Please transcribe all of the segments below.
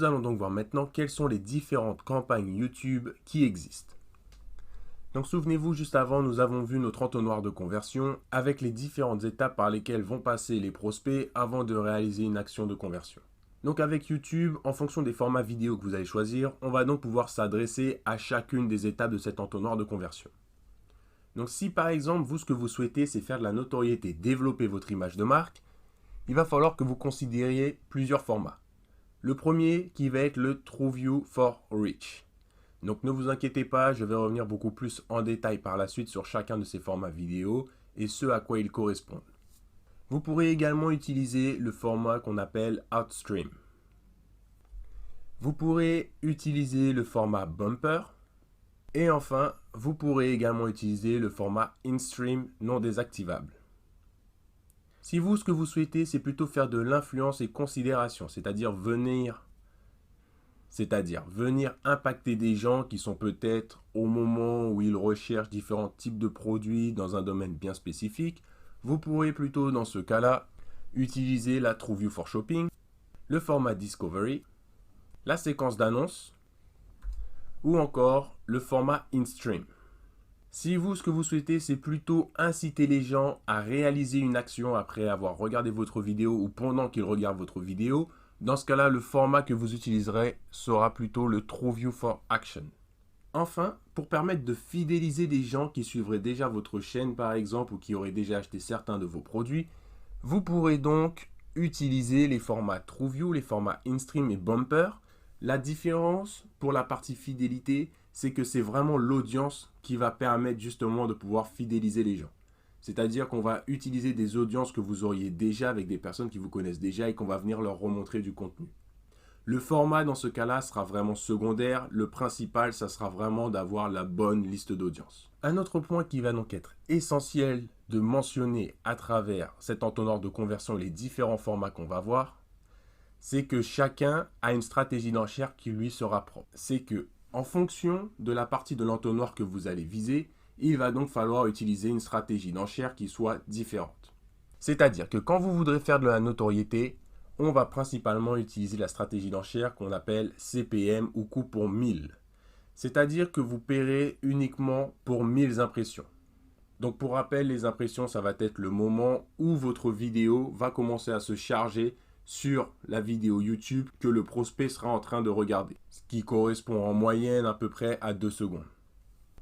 Nous allons donc voir maintenant quelles sont les différentes campagnes YouTube qui existent. Donc souvenez-vous, juste avant, nous avons vu notre entonnoir de conversion avec les différentes étapes par lesquelles vont passer les prospects avant de réaliser une action de conversion. Donc avec YouTube, en fonction des formats vidéo que vous allez choisir, on va donc pouvoir s'adresser à chacune des étapes de cet entonnoir de conversion. Donc si par exemple, vous, ce que vous souhaitez, c'est faire de la notoriété, développer votre image de marque, il va falloir que vous considériez plusieurs formats. Le premier qui va être le TrueView for Reach. Donc ne vous inquiétez pas, je vais revenir beaucoup plus en détail par la suite sur chacun de ces formats vidéo et ce à quoi ils correspondent. Vous pourrez également utiliser le format qu'on appelle Outstream. Vous pourrez utiliser le format Bumper. Et enfin, vous pourrez également utiliser le format InStream non désactivable. Si vous, ce que vous souhaitez, c'est plutôt faire de l'influence et considération, c'est-à-dire venir impacter des gens qui sont peut-être au moment où ils recherchent différents types de produits dans un domaine bien spécifique, vous pourrez plutôt dans ce cas-là utiliser la TrueView for Shopping, le format Discovery, la séquence d'annonces ou encore le format InStream. Si vous, ce que vous souhaitez, c'est plutôt inciter les gens à réaliser une action après avoir regardé votre vidéo ou pendant qu'ils regardent votre vidéo, dans ce cas-là, le format que vous utiliserez sera plutôt le TrueView for Action. Enfin, pour permettre de fidéliser les gens qui suivraient déjà votre chaîne par exemple ou qui auraient déjà acheté certains de vos produits, vous pourrez donc utiliser les formats TrueView, les formats InStream et Bumper. La différence pour la partie fidélité, c'est que c'est vraiment l'audience qui va permettre justement de pouvoir fidéliser les gens. C'est-à-dire qu'on va utiliser des audiences que vous auriez déjà avec des personnes qui vous connaissent déjà et qu'on va venir leur remontrer du contenu. Le format dans ce cas-là sera vraiment secondaire. Le principal, ça sera vraiment d'avoir la bonne liste d'audience. Un autre point qui va donc être essentiel de mentionner à travers cet entonnoir de conversion et les différents formats qu'on va voir, c'est que chacun a une stratégie d'enchère qui lui sera propre. C'est que en fonction de la partie de l'entonnoir que vous allez viser, il va donc falloir utiliser une stratégie d'enchère qui soit différente. C'est-à-dire que quand vous voudrez faire de la notoriété, on va principalement utiliser la stratégie d'enchère qu'on appelle CPM ou coût pour 1000. C'est-à-dire que vous paierez uniquement pour 1000 impressions. Donc pour rappel, les impressions, ça va être le moment où votre vidéo va commencer à se charger sur la vidéo YouTube que le prospect sera en train de regarder, ce qui correspond en moyenne à peu près à 2 secondes.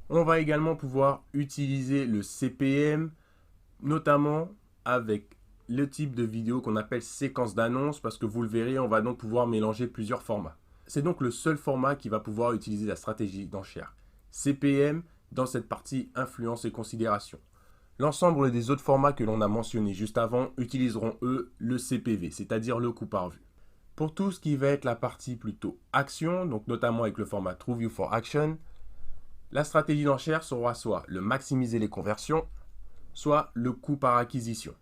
On va également pouvoir utiliser le CPM, notamment avec le type de vidéo qu'on appelle séquence d'annonces, parce que vous le verrez, on va donc pouvoir mélanger plusieurs formats. C'est donc le seul format qui va pouvoir utiliser la stratégie d'enchère CPM dans cette partie influence et considération. L'ensemble des autres formats que l'on a mentionnés juste avant utiliseront eux le CPV, c'est-à-dire le coût par vue. Pour tout ce qui va être la partie plutôt action, donc notamment avec le format TrueView for Action, la stratégie d'enchère sera soit le maximiser les conversions, soit le coût par acquisition.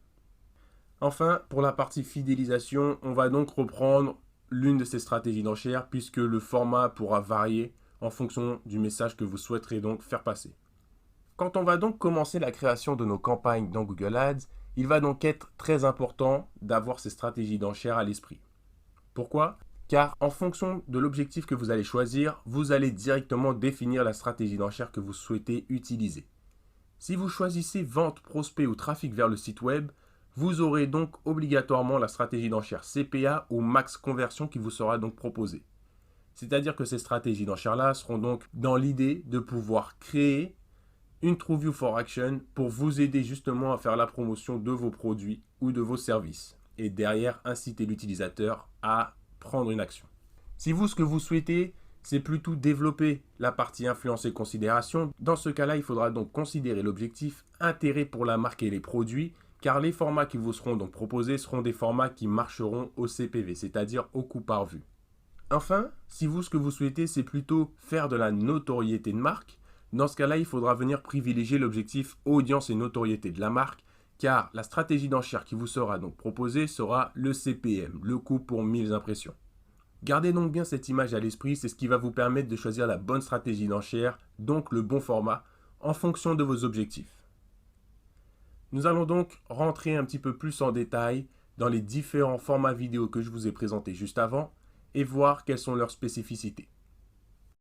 Enfin, pour la partie fidélisation, on va donc reprendre l'une de ces stratégies d'enchère puisque le format pourra varier en fonction du message que vous souhaiterez donc faire passer. Quand on va donc commencer la création de nos campagnes dans Google Ads, il va donc être très important d'avoir ces stratégies d'enchère à l'esprit. Pourquoi ? Car en fonction de l'objectif que vous allez choisir, vous allez directement définir la stratégie d'enchère que vous souhaitez utiliser. Si vous choisissez vente, prospect ou trafic vers le site web, vous aurez donc obligatoirement la stratégie d'enchère CPA ou max conversion qui vous sera donc proposée. C'est-à-dire que ces stratégies d'enchère-là seront donc dans l'idée de pouvoir créer une TrueView for Action pour vous aider justement à faire la promotion de vos produits ou de vos services et derrière inciter l'utilisateur à prendre une action. Si vous, ce que vous souhaitez, c'est plutôt développer la partie influence et considération, dans ce cas-là, il faudra donc considérer l'objectif intérêt pour la marque et les produits, car les formats qui vous seront donc proposés seront des formats qui marcheront au CPV, c'est-à-dire au coût par vue. Enfin, si vous, ce que vous souhaitez, c'est plutôt faire de la notoriété de marque, dans ce cas-là, il faudra venir privilégier l'objectif audience et notoriété de la marque, car la stratégie d'enchère qui vous sera donc proposée sera le CPM, le coût pour 1000 impressions. Gardez donc bien cette image à l'esprit, c'est ce qui va vous permettre de choisir la bonne stratégie d'enchère, donc le bon format, en fonction de vos objectifs. Nous allons donc rentrer un petit peu plus en détail dans les différents formats vidéo que je vous ai présentés juste avant, et voir quelles sont leurs spécificités.